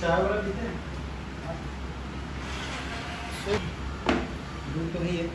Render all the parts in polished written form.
चाय वाला पीते हैं? दूध तो नहीं है।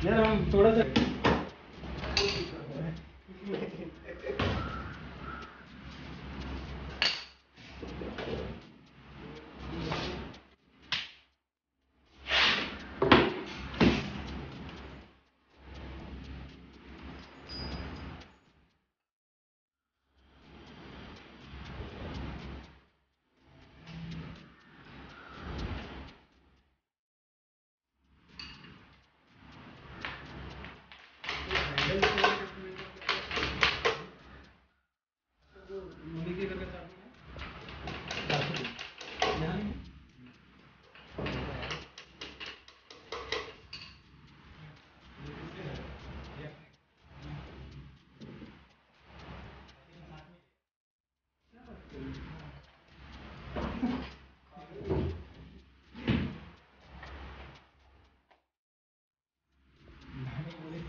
यार हम थोड़ा सा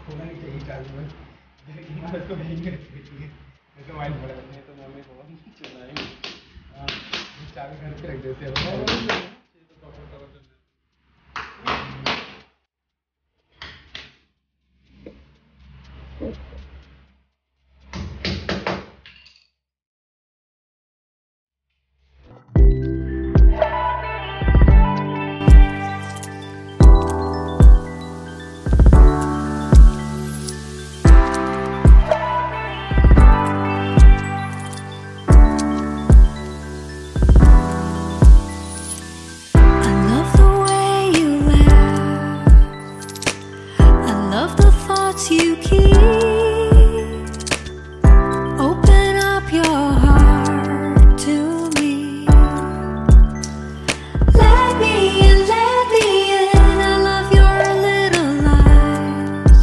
खोलना नहीं चाहिए चाबी में, लेकिन मैं इसको नहीं करती तो माइंड पड़ा नहीं तो मम्मी बहुत चिल्लाएंगी। चाबी घर पे रख देते हैं। You keep open up your heart to me. Let me in, let me in. I love your little lies.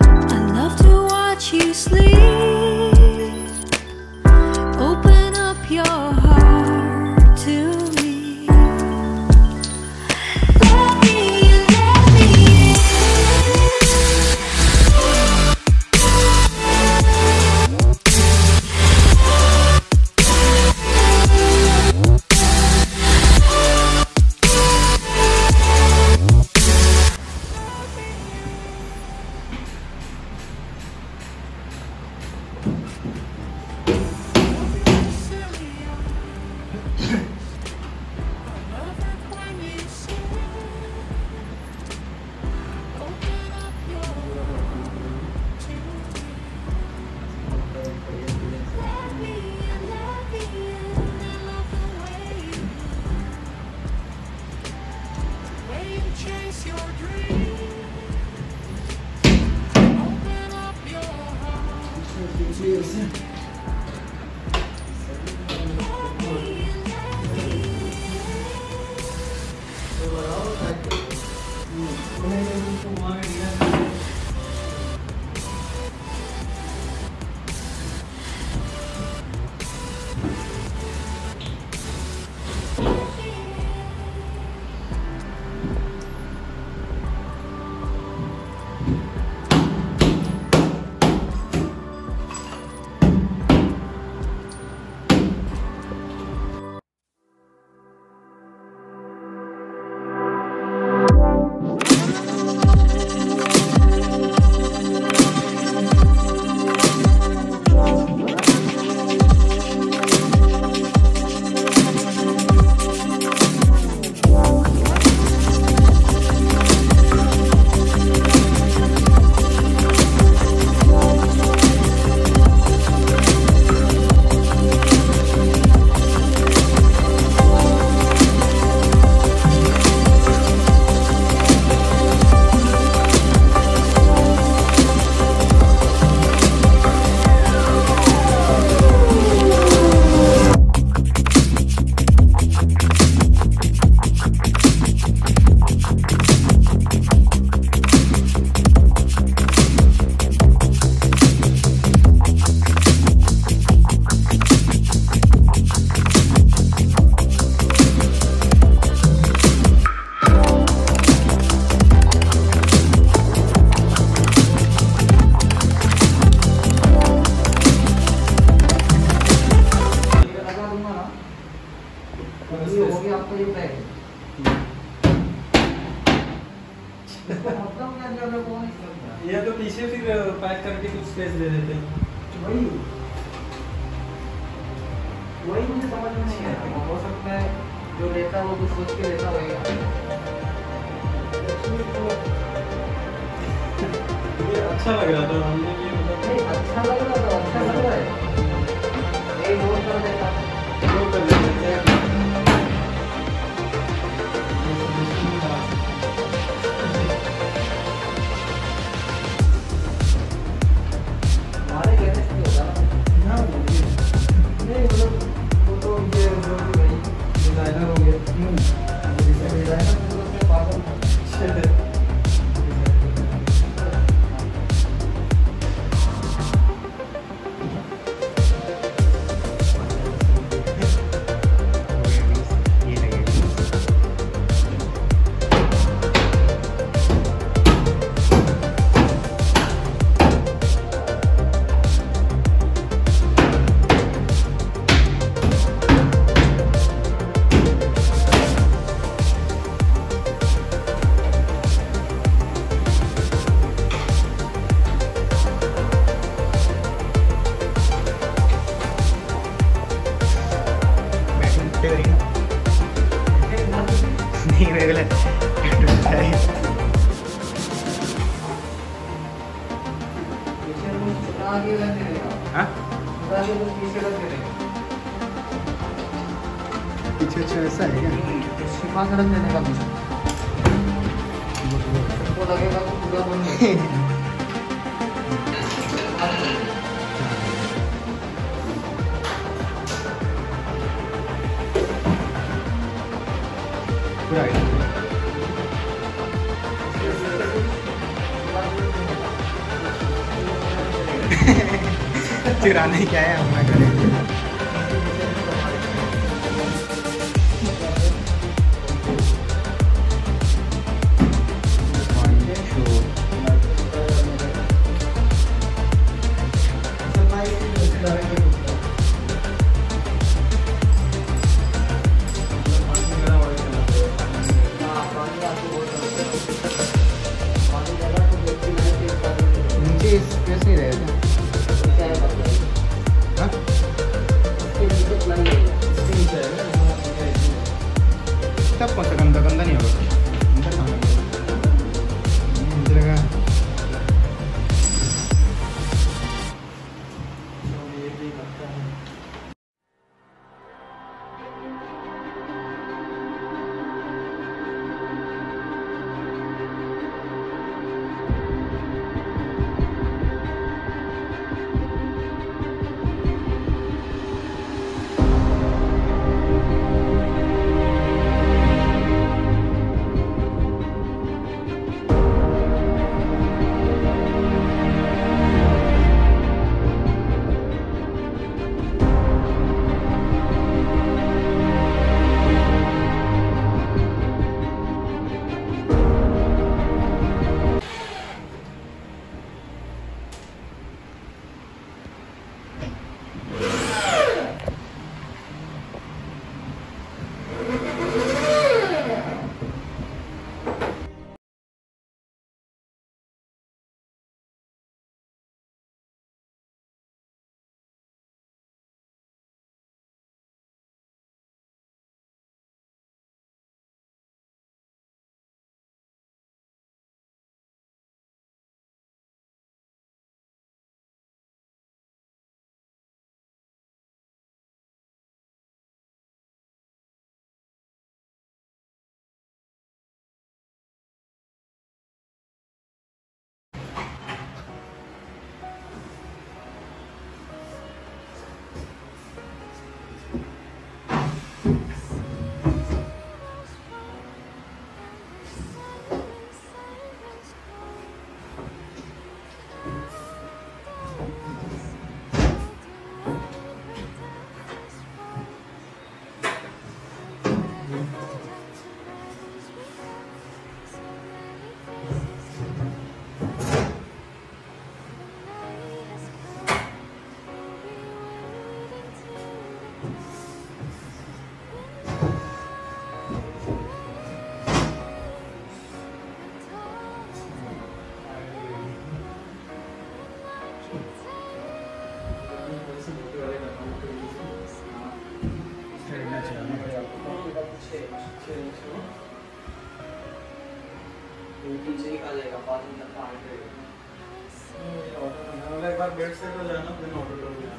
I love to watch you sleep. Open up your heart to me. Let me in, let me in. ये हो गया आपका ये bag. इसको मतलब क्या कर रहे हो कौन इसका? ये तो पीछे फिर पैक करके कुछ स्पेस दे देते हैं। वही वही मुझे समझ में नहीं आया। हो सकता है जो लेता है वो कुछ सोच के लेता होगा। ये अच्छा लग रहा था हमने ये मतलब नहीं अच्छा लग रहा था, अच्छा लग रहा है। एक और कर देता वो कर देते हैं। हमारे कहने से नहीं होता ना। नहीं मतलब वो तो ये जो भी भाई डिजाइनर हो गए। डिजाइनर तो उसमें पागल था। नहीं रेगुलर आगे लग देगा। हाँ आगे तो पीछे लग देगा। पीछे अच्छा ऐसा है क्या? छिपा कर रख देने का पीछे। वो लगेगा तो पूरा बन गया। पूरा चुराने क्या है हमारा करेंगे। नीचे स्पेस नहीं रहेगा। तब कौन सा गंदा गंदा नहीं होगा अंदर खाना मुझे लगा पीछे ही खा जाएगा 5 मिनट का आगे ऑर्डर करना वाला एक बार बेड सेट हो जाना फिर ऑर्डर कर देना